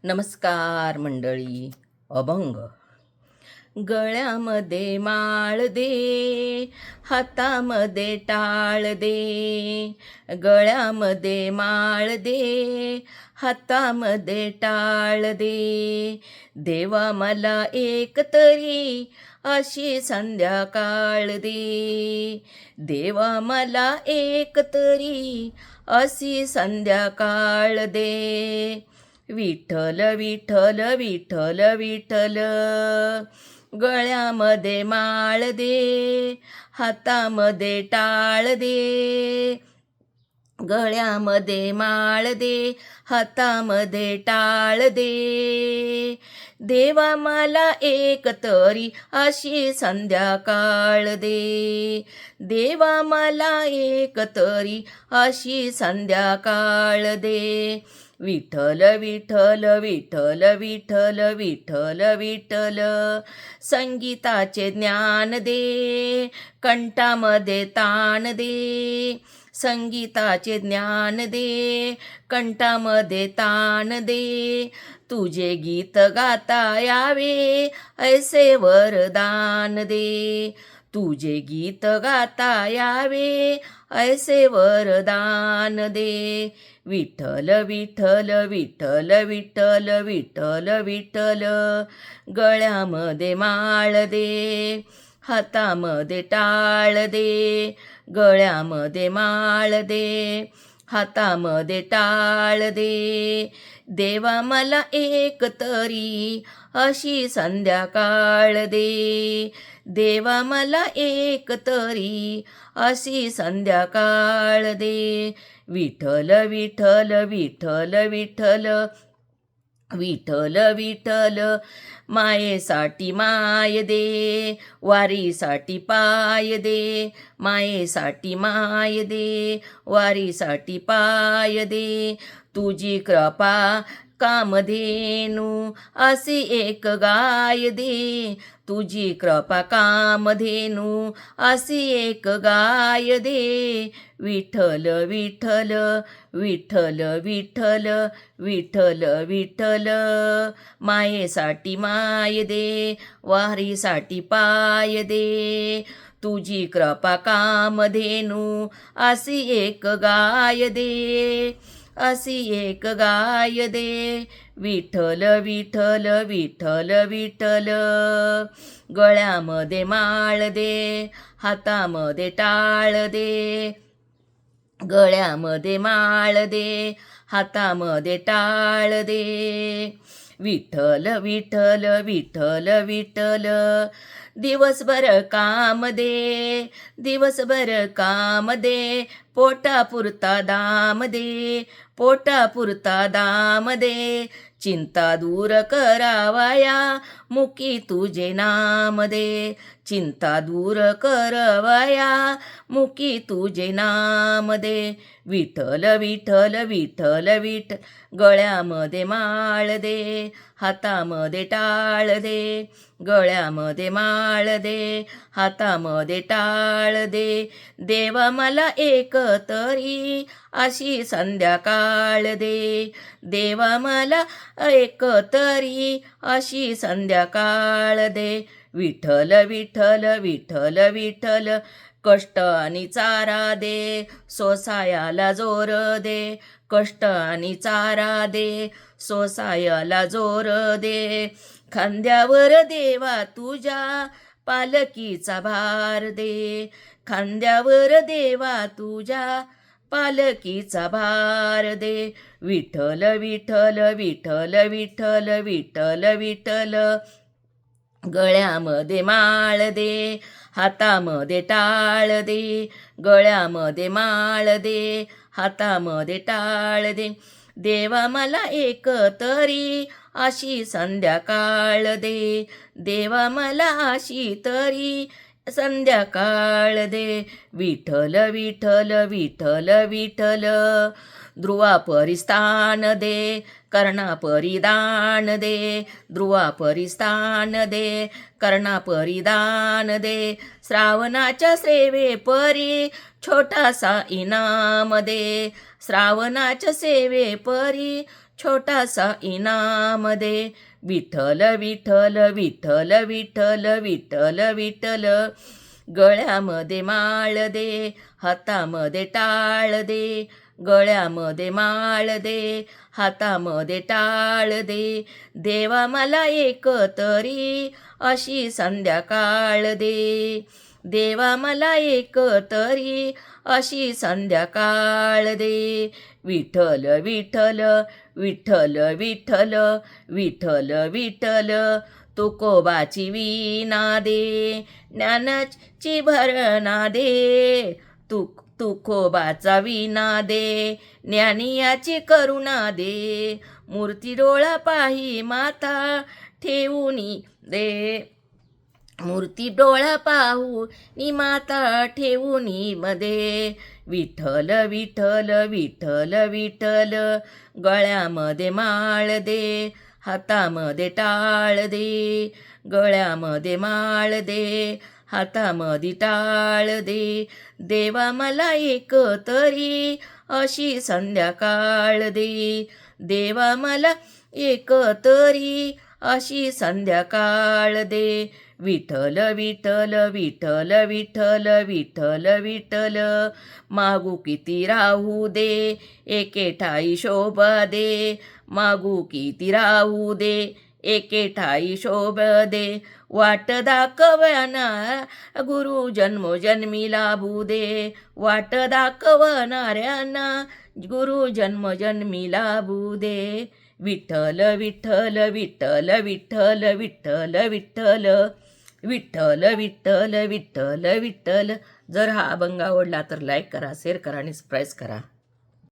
नमस्कार मंडळी. अभंग. गळ्यामध्ये माळ दे, हातामध्ये टाळ दे. गळ्यामध्ये माळ दे, हातामध्ये टाळ दे. देवा मला एक तरी अशी संध्याकाळ दे. देवा मला एक तरी अशी संध्याकाळ दे. विठ्ठल विठ्ठल विठ्ठल विठ्ठल. गळ्यामध्ये माळ दे, हातामध्ये टाळ दे. गळ्यामध्ये माळ दे, हातामध्ये टाळ दे. देवा मला एक तरी अशी संध्याकाळ दे. देवा मला एक तरी अशी संध्याकाळ दे. विठ्ठल विठ्ठल विठ्ठल विठ्ठल विठ्ठल विठ्ठल. संगीताचे ज्ञान दे, कंठामध्ये ताण दे. संगीताचे ज्ञान दे, कंठामध्ये ताण दे. तुझे गीत गाता यावे ऐसे वरदान दे. तुझे गीत गाता यावे ऐसे वरदान दे. विठ्ठल विठ्ठल विठ्ठल विठ्ठल विठ्ठल विठ्ठल. गळ्यामध्ये माळ दे, हातामध्ये टाळ दे. गळ्यामध्ये माळ दे, हातामध्ये टाळ दे. देवा मला एक तरी अशी संध्याकाळ दे. देवा मला एक तरी अशी संध्याकाळ दे. विठ्ठल विठ्ठल विठ्ठल विठ्ठल विठ्ठल विठ्ठल. मायेसाठी माय दे, वारीसाठी पाय दे. मायेसाठी माय दे, वारीसाठी पाय दे. तुझी कृपा कामधेनू अशी एक गाय दे. तुझी कृपा कामधेनू अशी एक गाय दे. विठ्ठल विठ्ठल विठ्ठल विठ्ठल विठ्ठल विठ्ठल. मायेसाठी माय दे, वारीसाठी पाय दे. तुझी कृपा कामधेनू अशी एक गाय दे. अशी एक गाय दे. विठ्ठल विठ्ठल विठ्ठल विठ्ठल. गळ्यामध्ये माळ दे, हातामध्ये टाळ दे. गळ्यामध्ये माळ दे, हातामध्ये टाळ दे. विठ्ठल विठ्ठल विठ्ठल विठ्ठल. दिवसभर काम दे, दिवसभर काम दे. पोटापुरता दाम दे, पोटापुरता दाम दे. चिंता दूर करावया मुकी तुझे नाम दे. चिंता दूर करवया मुकी तुझे नाम दे. विठ्ठल विठ्ठल विठ्ठल विठ्ठल. गळ्यामध्ये माळ दे, हातामध्ये टाळ दे. गळ्यामध्ये माळ दे, हातामध्ये टाळ दे. देवा मला एक तरी अशी संध्याकाळ दे. देवा मला एक तरी अशी संध्याकाळ दे. विठ्ठल विठ्ठल विठ्ठल विठ्ठल. कष्ट आणि चारा दे, सोसायाला जोर दे. कष्ट आणि चारा दे, सोसायाला जोर दे. खांद्यावर देवा तुझ्या पालकीचा भार दे. खांद्यावर देवा तुझ्या पालकीचा भार दे. विठ्ठल विठ्ठल विठ्ठल विठ्ठल विठ्ठल विठ्ठल. गळ्यामध्ये माळ दे, हातामध्ये टाळ दे. गळ्यामध्ये माळ दे, हातामध्ये टाळ दे. देवा मला एक तरी अशी संध्याकाळ दे. देवा मला अशी तरी संध्याकाळ दे. विठ्ठल विठ्ठल विठ्ठल विठ्ठल. ध्रुवापरी स्थान दे, कर्णापरी दान दे. ध्रुवापरी स्थान दे, कर्णापरी दान दे. श्रावणाच्या सेवेपरी छोटासा इनाम दे. श्रावणाच्या सेवेपरी छोटासा इनाम दे. विठ्ठल विठ्ठल विठ्ठल विठ्ठल विठ्ठल विठ्ठल. गळ्यामध्ये माळ दे, हातामध्ये टाळ दे. गळ्यामध्ये माळ दे, हातामध्ये टाळ दे. देवा मला एक तरी अशी संध्याकाळ दे. देवा मला एक तरी अशी संध्याकाळ दे. विठ्ठल विठ्ठल विठ्ठल विठ्ठल विठ्ठल विठ्ठल. तुकोबाची वीणा दे, ज्ञानाची भरणा दे. तुकोबाचा वीणा दे, ज्ञानियाची करुणा दे. मूर्ती डोळा पाही माता ठेवूनी दे. मूर्ती डोळा पाहू नि माता ठेवूनी मध्ये. विठ्ठल विठ्ठल विठ्ठल विठ्ठल. गळ्यामध्ये माळ दे, हातामध्ये टाळ दे. गळ्यामध्ये माळ दे, हातामध्ये टाळ दे. देवा मला एक तरी अशी संध्याकाळ दे. देवा मला एक तरी अशी संध्याकाळ दे. विठ्ठल विठ्ठल विठ्ठल विठ्ठल विठ्ठल विठ्ठल. मागू किती राहू दे, एके ठाई शोभा दे. मागू किती राहू दे, एके ठाई शोभा दे. वाट दाखवना गुरु जन्मोजन्मी लाभू दे. वाट दाखवणाऱ्यांना गुरु जन्मोजन्मी लाभू दे. विठ्ठल विठ्ठल विठ्ठल विठ्ठल विठ्ठल विठ्ठल विठ्ठल विठ्ठल विठ्ठल विठ्ठल. जर हा अभंग आवडला तर लाईक करा, शेअर करा आणि सबस्क्राईब करा.